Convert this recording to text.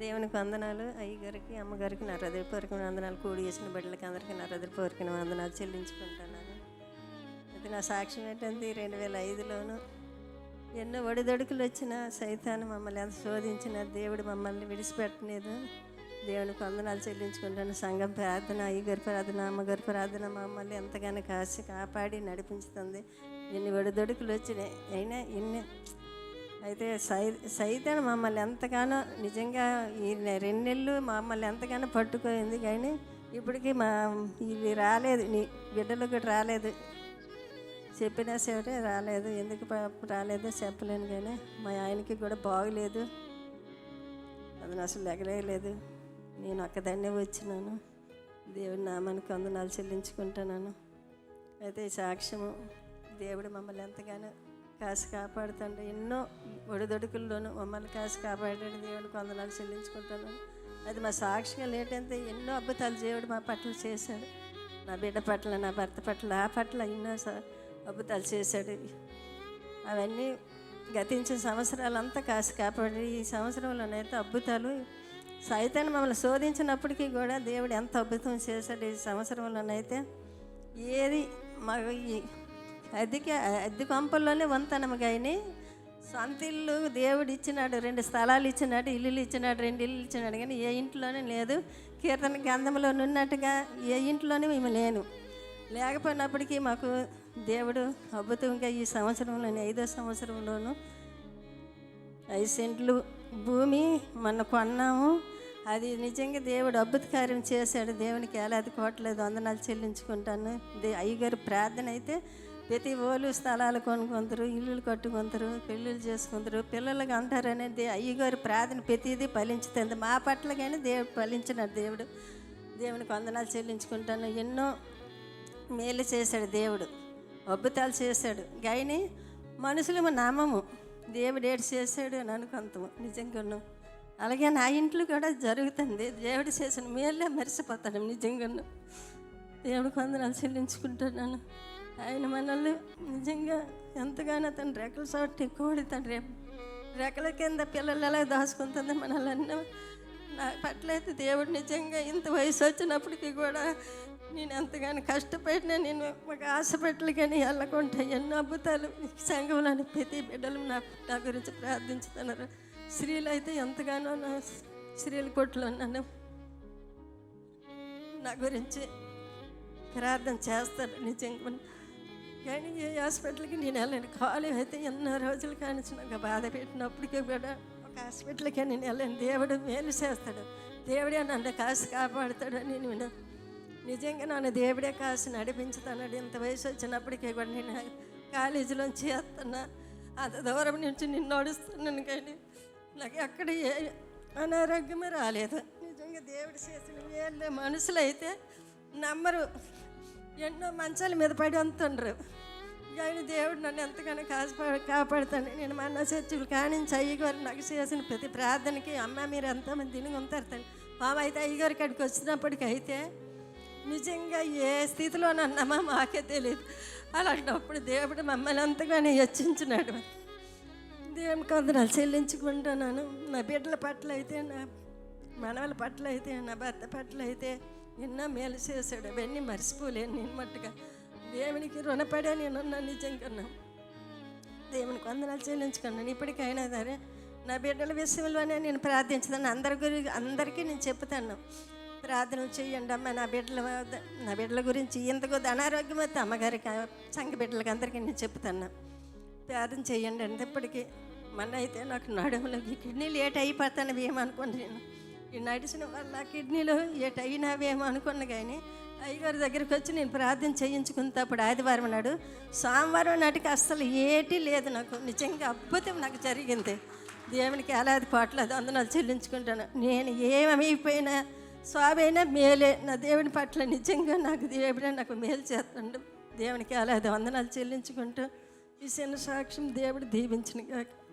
దేవునికి వందనాలు. అయ్యగారికి, అమ్మగారికి నా హృదయపూర్వక వందనాలు. కూడి చేసిన బిడ్డలకి అందరికీ నా హృదయపూర్వక వందనాలు చెల్లించుకుంటున్నాను. ఇది నా సాక్ష్యం ఏంటంటే 2005లోను ఎన్నో ఒడిదొడుకులు వచ్చిన సైతాన్ని మమ్మల్ని ఎంత శోధించిన దేవుడు మమ్మల్ని విడిచిపెట్టలేదు. దేవునికి వందనాలు చెల్లించుకుంటాను. సంఘం ప్రార్థన, అయ్యగారి ప్రార్థన, అమ్మగారి ప్రార్థన మమ్మల్ని ఎంతగానో కాపాడి నడిపించుతుంది. ఎన్ని ఒడిదొడుకులు వచ్చినాయి అయినా ఇన్ని అయితే సైతాన్ని మమ్మల్ని ఎంతగానో నిజంగా ఈ 2 నెలలు మమ్మల్ని ఎంతగానో పట్టుకోయింది. కానీ ఇప్పటికీ ఇది రాలేదు, నీ బిడ్డలు కూడా రాలేదు. చెప్పినా సరే రాలేదు. ఎందుకు రాలేదో చెప్పలేను. కానీ మా ఆయనకి కూడా బాగలేదు, అది అసలు ఎగలేదు. నేను ఒక్కదాన్నే వచ్చినాను. దేవుడి నామానికి వందనాలు చెల్లించుకుంటున్నాను. అయితే ఈ సాక్ష్యము దేవుడు మమ్మల్ని ఎంతగానో కాపాడుతాడు. ఎన్నో ఒడిదొడుకుల్లోనూ మమ్మల్ని కాపాడాడు. దేవుడికి వందనాలు చెల్లించుకుంటాను. అది మా సాక్షిగా ఏంటంటే ఎన్నో అద్భుతాలు దేవుడు మా పట్ల చేశాడు. నా బిడ్డ పట్ల, నా భర్త పట్ల, ఆ పట్ల ఎన్నో అద్భుతాలు చేశాడు. అవన్నీ గతించిన సంవత్సరాలంతా కాపాడి ఈ సంవత్సరంలోనైతే అద్భుతాలు సైతాన్ని మమ్మల్ని శోధించినప్పటికీ కూడా దేవుడు ఎంత అద్భుతం చేశాడు. ఈ సంవత్సరంలోనైతే ఏది మాకు అద్దె కొంపల్లోనే వంతనము. కానీ సొంత ఇల్లు దేవుడు ఇచ్చినాడు, 2 స్థలాలు ఇచ్చినాడు, ఇల్లులు ఇచ్చినాడు, 2 ఇల్లు ఇచ్చినాడు. కానీ ఏ ఇంట్లోనే లేదు. కీర్తన గ్రంథంలో ఉన్నట్టుగా ఏ ఇంట్లోనే మేము లేకపోయినప్పటికీ మాకు దేవుడు అద్భుతంగా ఈ సంవత్సరంలోని 5వ సంవత్సరంలోనూ 5 సెంట్లు భూమి మొన్న కొన్నాము. అది నిజంగా దేవుడు అద్భుత కార్యం చేశాడు. దేవునికి ఏలాది కోట్లేదు వందనాలు చెల్లించుకుంటాను. అయ్యగారు ప్రార్థన అయితే ప్రతి ఓళ్ళు స్థలాలు కొనుక్కుంటారు, ఇల్లులు కట్టుకుంటారు, పెళ్ళిళ్ళు చేసుకుంటారు, పిల్లలకి అంటారనేది అయ్యగారు ప్రార్థన ప్రతిదీ ఫలించుతుంది. మా పట్ల కానీ దేవుడు ఫలించినాడు. దేవునికి వందనాలు చెల్లించుకుంటాను. ఎన్నో మేలు చేశాడు దేవుడు, అద్భుతాలు చేశాడు. కానీ మనుషులు నామము దేవుడు ఏడు చేశాడు అని అనుకుంటాము. నిజంగాను అలాగే నా ఇంట్లో కూడా జరుగుతుంది. దేవుడు చేసిన మేలే మరిచిపోతాడు. నిజంగాను దేవుడికి వందనాలు చెల్లించుకుంటున్నాను. ఆయన మనల్ని నిజంగా ఎంతగానో తన రెక్కల చోటు కోడి తన రెక్కల కింద పిల్లలు ఎలా దాచుకుంటుంది మనల్ని. నా పట్ల అయితే దేవుడు నిజంగా ఇంత వయసు వచ్చినప్పటికీ కూడా నేను ఎంతగానో కష్టపడినా నేను ఒక ఆశపెట్టలు కానీ వెళ్ళకుండా ఎన్నో అద్భుతాలు సంఘంలోని ప్రతి బిడ్డలు నా గురించి ప్రార్థించుతున్నారు. స్త్రీలు అయితే ఎంతగానో నా స్త్రీల కొట్లో నన్ను నా గురించి ప్రార్థన చేస్తాడు. నిజంగా కానీ ఏ హాస్పిటల్కి నేను వెళ్ళాను. ఖాళీ అయితే ఎన్నో రోజులు కానీ నాకు బాధ పెట్టినప్పటికీ కూడా ఒక హాస్పిటల్కి నేను వెళ్ళాను. దేవుడు మేలు చేస్తాడు, దేవుడే నన్ను కాపాడుతాడు అని నేను నిజంగా నన్ను దేవుడే నడిపించుతాడు. ఇంత వయసు వచ్చినప్పటికీ కూడా నేను కాలేజీలోంచి చేస్తున్నా, అంత దూరం నుంచి నేను నడుస్తున్నాను. కానీ నాకు ఎక్కడ ఏ అనారోగ్యమే రాలేదు. నిజంగా దేవుడు చేసిన మేలు మనుషులు అయితే నమ్మరు. ఎన్నో మంచాల మీద పడి అంతుండ్రు. కానీ దేవుడు నన్ను ఎంతగానో కాపాడుతాను. నేను మన చర్చిలు కానించి అయ్యగారు నాకు చేసిన ప్రతి ప్రార్థనకి అమ్మ మీరు ఎంతమంది తిని ఉంటారు తల్లి పాప అయితే అయ్యగారి కాడికి వచ్చినప్పటికీ అయితే నిజంగా ఏ స్థితిలో నన్నమ్మా మాకే తెలియదు. అలాంటప్పుడు దేవుడు మమ్మల్ని ఎంతగానో హెచ్చించినాడు. దేవునికి వందనాలు చెల్లించుకుంటున్నాను. నా బిడ్డల పట్ల అయితే, నా మనవల పట్ల అయితే, నా భర్త పట్ల అయితే ఎన్నో మేలు చేశాడు. అవన్నీ మర్చిపోలేను నేను మట్టుగా. దేవునికి రుణపడే నేనున్నా. నిజంగా దేవునికి వందనాలు చెల్లించుకున్నాను. ఇప్పటికైనా సరే నా బిడ్డల విషయంలోనే నేను ప్రార్థించుతాను. అందరికీ నేను చెప్తాను, ప్రార్థనలు చేయండి అమ్మ. నా బిడ్డల గురించి ఇంతకు అనారోగ్యం అయితే అమ్మగారికి, సంఘ బిడ్డలకి అందరికీ నేను చెప్తాను, ప్రార్థన చేయండి అంటే. ఇప్పటికీ మొన్న అయితే నాకు నడుములో ఈ కిడ్నీలు అయిపోతానవి ఏమనుకోండి. నేను ఈ నడిచిన వల్ల కిడ్నీలో అయినావేమో అనుకున్నా. కానీ అయ్యగారి దగ్గరికి వచ్చి నేను ప్రార్థన చేయించుకున్నప్పుడు ఆదివారం నాడు, సోమవారం నాటికి అస్సలు ఏటీ లేదు నాకు. నిజంగా అద్భుతం నాకు జరిగింది. దేవునికి ఏలాది కోట్లేదు వందనాలు చెల్లించుకుంటాను. నేను ఏమైపోయినా స్వాబైనా మేలే. నా దేవుని పట్ల నిజంగా నాకు దేవుడే నాకు మేలు చేస్తాడు. దేవునికి ఏలాది వందనాలు చెల్లించుకుంటూ ఈ చిన్న సాక్ష్యం దేవుడు దీవించిన కాక.